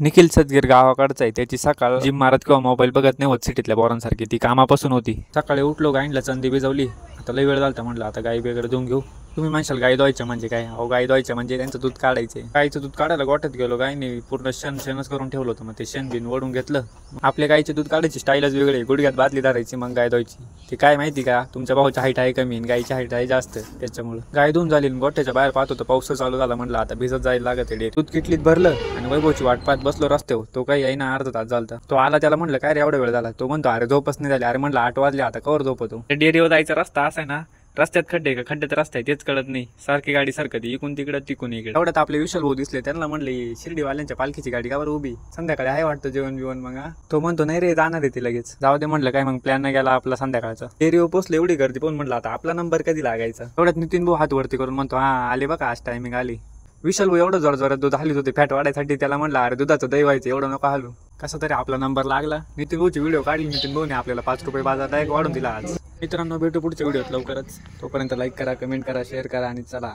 निखिल सदगीर गावाकडचा आहे. त्याची सकाळ जिम मारत किंवा मोबाईल बघत नाही होत सिटीतल्या पोरांसारखी. ती कामापासून होती. सकाळी उठलो, गाईंला चंदी भिजवली. आता लई वेळ झाला, म्हटलं आता गाई वगैरे धुवून घेऊ. तुम्ही म्हणशाल गाई धुवायचं म्हणजे काय? अहो, गाई धुवायचं म्हणजे त्यांचं दूध काढायचे. गाईचं दूध काढायला गोठ्यात गेलो. गायने पूर्ण शेणच करून ठेवलं होतं. मग ते शेण बिन ओढून घेतलं. आपल्या गाईचे दूध काढायची स्टाईलच वेगळी. गुडघ्यात बादली धरायची, मग गाय धुवायची. ते काय माहिती का, तुमच्या भाऊची हाईट आहे कमी आणि गायची हाईट आहे जास्त, त्याच्यामुळे गाय धुवून झाली. गोठ्याच्या बाहेर पाहत होतं, पाऊस चालू झाला. म्हटलं आता भिजत जायला लागत आहे. दूध किटलीत भरलं आणि वैभवची वाट पाहत बसलो रस्त्यावर. तो काही आहे ना, अर्धा तास झाला. तो आला, त्याला म्हटलं काय रे एवढा वेळ झाला? तो म्हणतो अरे झोपच नाही झाली. अरे म्हटलं 8 वाजले, आता कवर झोपतो? डेअरीवर जायचा रस्ता असा आहे ना, रस्त्यात खड्डे का खड्ड्यात रस्ता आहे तेच कळत नाही. सारखी गाडी सरकती, इकून तिकडं तिकून इकडे. एवढ्यात आपले विशाल भाऊ दिसले. त्यांना म्हणले शिर्डीवाल्यांच्या पालखीची गाडी का बरं उभी? संध्याकाळी आहे वाटतं जेवण बिवण. मग तो म्हणतो नाही रे, जाणार आहे ती लगेच. जाऊ दे म्हटलं, काय मग प्लॅन नाही गेला आपला संध्याकाळचा. डेअरीवर पोचले, एवढी गर्दी पण म्हटलं आता आपला नंबर कधी लागायचा. एवढ्यात नितीन भाऊ हात वरती करून म्हणतो हा आले बघा, आज टायमिंग आली. विशाल भाऊ एवढं जोरात दूध हलीत होते फॅट वाढायसाठी. त्याला म्हणलं अरे दुधाचं दही व्हायचं, एवढं नको हलू. कसा तरी आपला नंबर लागला. नितीन भाऊची व्हिडिओ काढली. नितीन भाऊने आपल्याला 5 रुपये बाजार डायरेक्ट वाढून दिला आज. मित्रांनो, भेटू पुढच्या व्हिडिओत लवकरच. तोपर्यंत लाईक करा, कमेंट करा, शेअर करा आणि चला.